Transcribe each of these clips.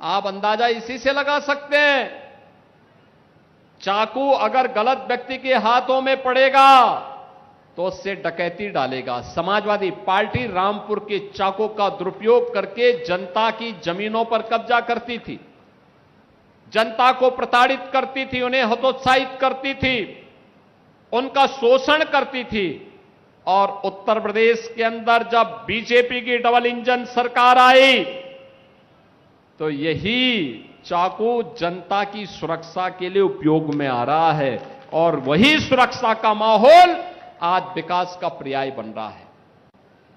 आप अंदाजा इसी से लगा सकते हैं। चाकू अगर गलत व्यक्ति के हाथों में पड़ेगा तो उससे डकैती डालेगा। समाजवादी पार्टी रामपुर के चाकू का दुरुपयोग करके जनता की जमीनों पर कब्जा करती थी, जनता को प्रताड़ित करती थी, उन्हें हतोत्साहित करती थी, उनका शोषण करती थी। और उत्तर प्रदेश के अंदर जब बीजेपी की डबल इंजन सरकार आई तो यही चाकू जनता की सुरक्षा के लिए उपयोग में आ रहा है और वही सुरक्षा का माहौल आज विकास का पर्याय बन रहा है।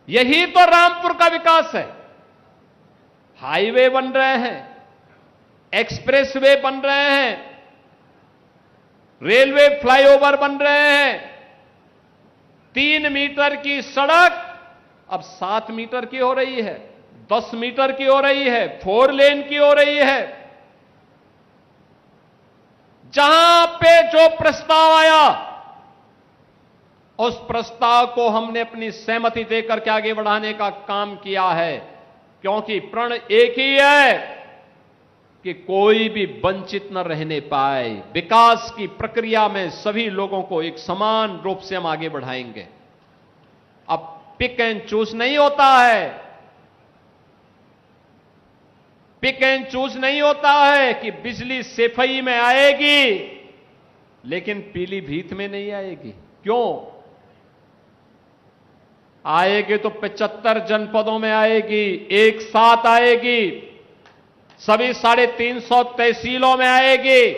यही तो रामपुर का विकास है। हाईवे बन रहे हैं, एक्सप्रेसवे बन रहे हैं, रेलवे फ्लाईओवर बन रहे हैं, 3 मीटर की सड़क अब 7 मीटर की हो रही है, 10 मीटर की हो रही है, 4 लेन की हो रही है। जहां पे जो प्रस्ताव आया उस प्रस्ताव को हमने अपनी सहमति देकर के आगे बढ़ाने का काम किया है, क्योंकि प्रण एक ही है कि कोई भी वंचित न रहने पाए। विकास की प्रक्रिया में सभी लोगों को एक समान रूप से हम आगे बढ़ाएंगे। अब पिक एंड चूज नहीं होता है, पिक एंड चूज नहीं होता है कि बिजली सेफई में आएगी लेकिन पीलीभीत में नहीं आएगी। क्यों आएगी? तो 75 जनपदों में आएगी, एक साथ आएगी, सभी 350 तहसीलों में आएगी,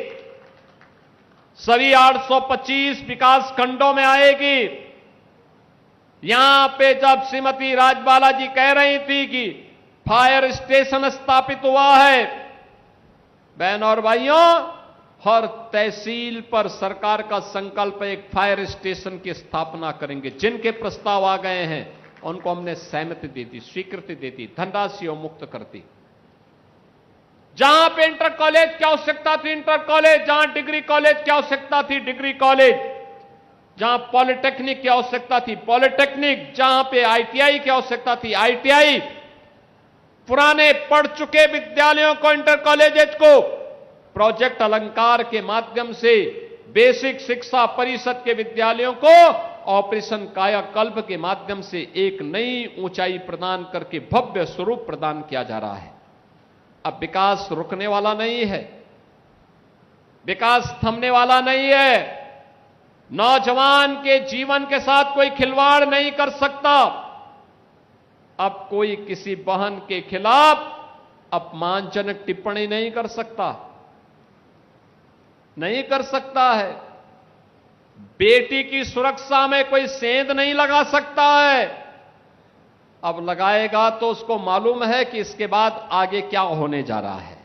सभी 825 विकास खंडों में आएगी। यहां पे जब श्रीमती राजबाला जी कह रही थी कि फायर स्टेशन स्थापित हुआ है, बहनों और भाइयों, हर तहसील पर सरकार का संकल्प है एक फायर स्टेशन की स्थापना करेंगे। जिनके प्रस्ताव आ गए हैं उनको हमने सहमति दे दी, स्वीकृति दे दी, धनराशि मुक्त कर दी। जहां पे इंटर कॉलेज की आवश्यकता थी इंटर कॉलेज, जहां डिग्री कॉलेज की आवश्यकता थी डिग्री कॉलेज, जहां पॉलिटेक्निक की आवश्यकता थी पॉलिटेक्निक, जहां पे आईटीआई की आवश्यकता थी आईटीआई, पुराने पढ़ चुके विद्यालयों को, इंटर कॉलेजेस को प्रोजेक्ट अलंकार के माध्यम से, बेसिक शिक्षा परिषद के विद्यालयों को ऑपरेशन कायाकल्प के माध्यम से एक नई ऊंचाई प्रदान करके भव्य स्वरूप प्रदान किया जा रहा है। अब विकास रुकने वाला नहीं है, विकास थमने वाला नहीं है। नौजवान के जीवन के साथ कोई खिलवाड़ नहीं कर सकता। अब कोई किसी बहन के खिलाफ अपमानजनक टिप्पणी नहीं कर सकता, नहीं कर सकता है। बेटी की सुरक्षा में कोई सेंध नहीं लगा सकता है। अब लगाएगा तो उसको मालूम है कि इसके बाद आगे क्या होने जा रहा है।